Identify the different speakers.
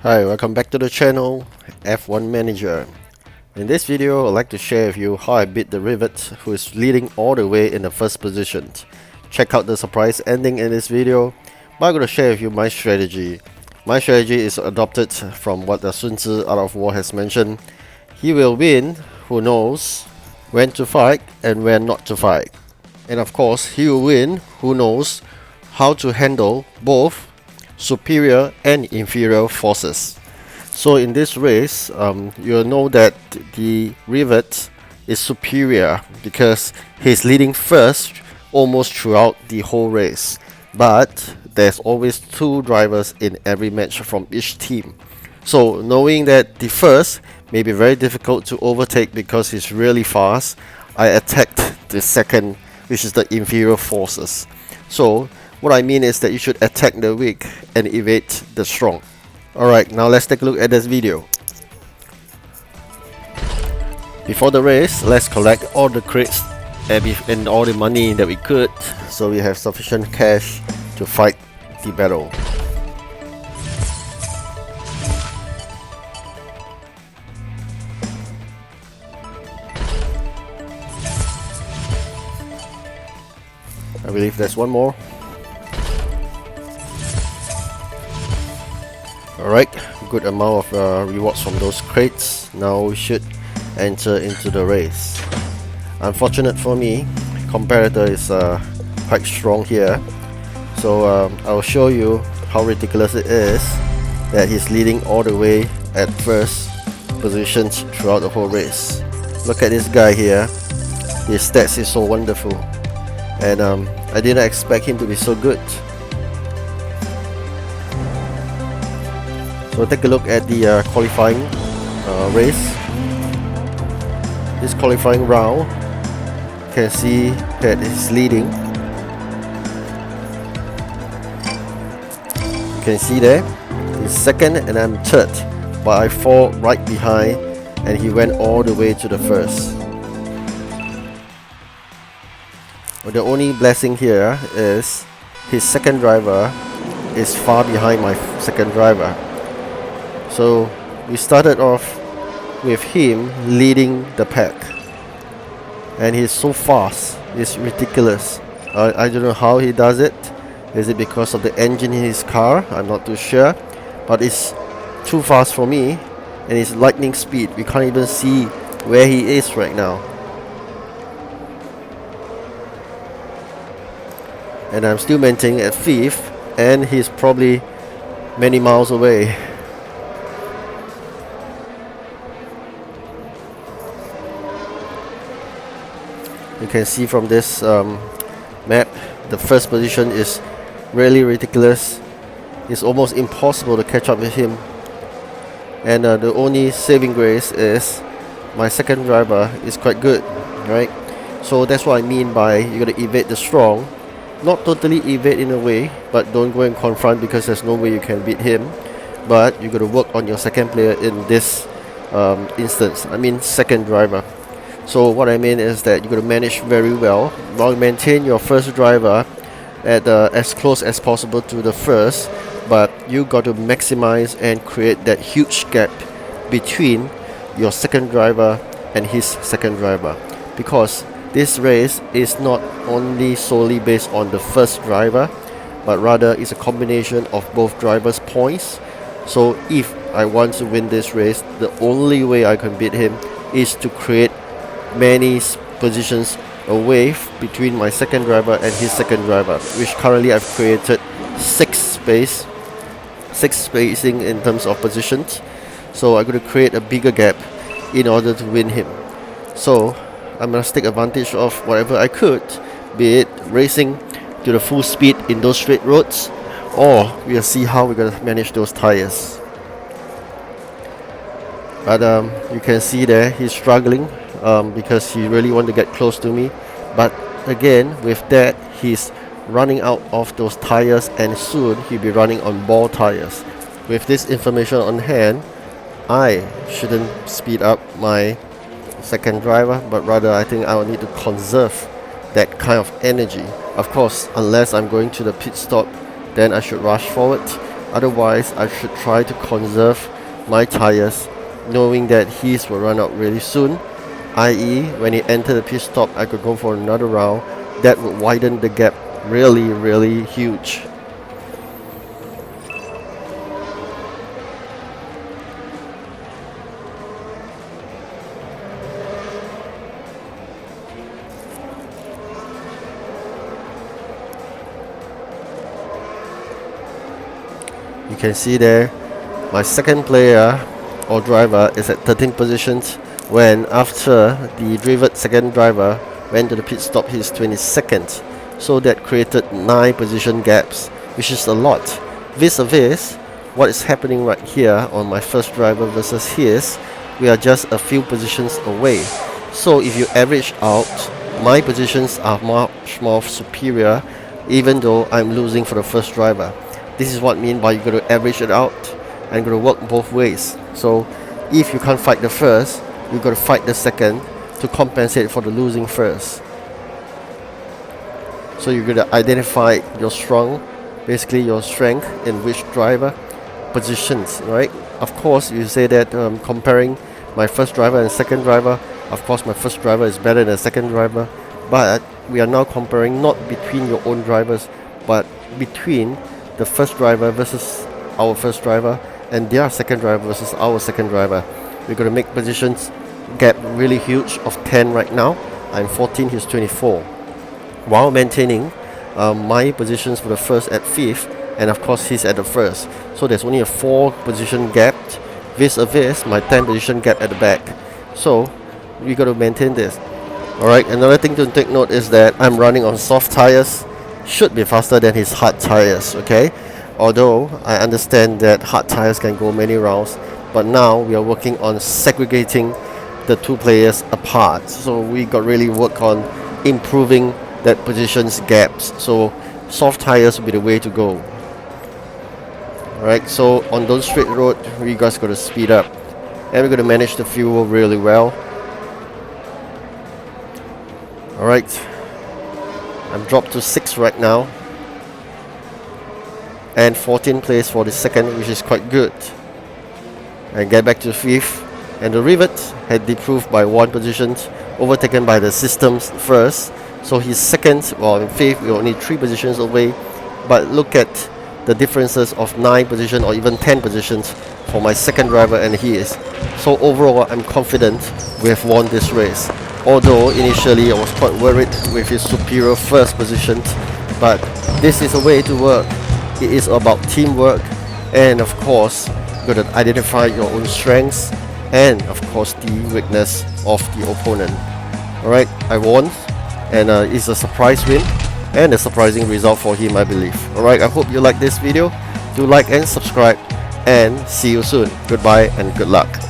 Speaker 1: Hi, welcome back to the channel, F1 Manager. In this video, I'd like to share with you how I beat the Rivet, who is leading all the way in the first position. Check out the surprise ending in this video, but I'm going to share with you my strategy. My strategy is adopted from what the Sun Tzu Art of War has mentioned. He will win who knows when to fight and when not to fight. And of course, he will win who knows how to handle both superior and inferior forces. So in this race, you'll know that the Rivet is superior because he's leading first almost throughout the whole race. But there's always two drivers in every match from each team. So knowing that the first may be very difficult to overtake because he's really fast, I attacked the second, which is the inferior forces. So what I mean is that you should attack the weak and evade the strong. Alright, now let's take a look at this video. Before the race, let's collect all the crates and all the money that we could, so we have sufficient cash to fight the battle. I believe there's one more. Alright, good amount of rewards from those crates. Now we should enter into the race. Unfortunate for me, competitor is quite strong here. So I'll show you how ridiculous it is that he's leading all the way at first positions throughout the whole race. Look at this guy here. His stats is so wonderful. And I didn't expect him to be so good. So take a look at the qualifying race. This qualifying round, you can see that he's leading. You can see there, he's second and I'm third, but I fall right behind and he went all the way to the first. But the only blessing here is his second driver is far behind my second driver. So we started off with him leading the pack, and he's so fast, it's ridiculous. I don't know how he does it. Is it because of the engine in his car? I'm not too sure, but it's too fast for me, and it's lightning speed. We can't even see where he is right now. And I'm still maintaining at 5th, and he's probably many miles away. You can see from this map, the first position is really ridiculous. It's almost impossible to catch up with him. And the only saving grace is my second driver is quite good, right? So that's what I mean by you gotta evade the strong. Not totally evade in a way, but don't go and confront because there's no way you can beat him. But you gotta work on your second player in this instance. I mean second driver. So what I mean is that you got to manage very well while maintain your first driver at as close as possible to the first, but you got to maximize and create that huge gap between your second driver and his second driver, because this race is not only solely based on the first driver, but rather is a combination of both drivers' points. So if I want to win this race, the only way I can beat him is to create many positions away between my second driver and his second driver, which currently I've created 6 spacing in terms of positions. So I'm going to create a bigger gap in order to win him. So I must take advantage of whatever I could, be it racing to the full speed in those straight roads, or we'll see how we're going to manage those tires. But you can see there he's struggling because he really wants to get close to me. But again, with that, he's running out of those tires, and soon he'll be running on ball tires. With this information on hand, I shouldn't speed up my second driver, but rather I think I will need to conserve that kind of energy. Of course, unless I'm going to the pit stop, then I should rush forward. Otherwise, I should try to conserve my tires, knowing that his will run out really soon, i.e. when he entered the pit stop, I could go for another round. That would widen the gap really huge. You can see there, my second player or driver is at 13 positions, when after the driven second driver went to the pit stop, he's 22nd. So that created 9 position gaps, which is a lot. Vis-a-vis, what is happening right here on my first driver versus his, we are just a few positions away. So if you average out, my positions are much more superior, even though I'm losing for the first driver. This is what I mean by you got to average it out and got to work both ways. So if you can't fight the first, you got to fight the second to compensate for the losing first. So you got to identify your basically your strength in which driver positions, right? Of course, you say that comparing my first driver and second driver, of course my first driver is better than the second driver, but we are now comparing not between your own drivers, but between the first driver versus our first driver and their second driver versus our second driver. We're going to make positions gap really huge of 10 right now. I'm 14, he's 24, while maintaining my positions for the first at 5th, and of course he's at the first. So there's only a 4 position gap vis-a-vis my 10 position gap at the back. So we got to maintain this. Alright, another thing to take note is that I'm running on soft tires. Should be faster than his hard tires, okay? Although I understand that hard tires can go many rounds, but now we are working on segregating the two players apart. So we got really work on improving that positions gaps. So soft tires will be the way to go. Alright, so on those straight road, we guys got to speed up, and we're going to manage the fuel really well. Alright, I'm dropped to 6 right now, and 14 place for the second, which is quite good. And get back to 5th, and the rivet had improved by 1 position, overtaken by the systems first. So he's second, well in 5th, we're only 3 positions away. But look at the differences of 9 positions or even 10 positions for my second driver and his. So overall, I'm confident we have won this race. Although initially I was quite worried with his superior first position, but this is a way to work. It is about teamwork, and of course you got to identify your own strengths and of course the weakness of the opponent. Alright, I won, and it's a surprise win and a surprising result for him, I believe. Alright, I hope you like this video. Do like and subscribe, and see you soon. Goodbye and good luck.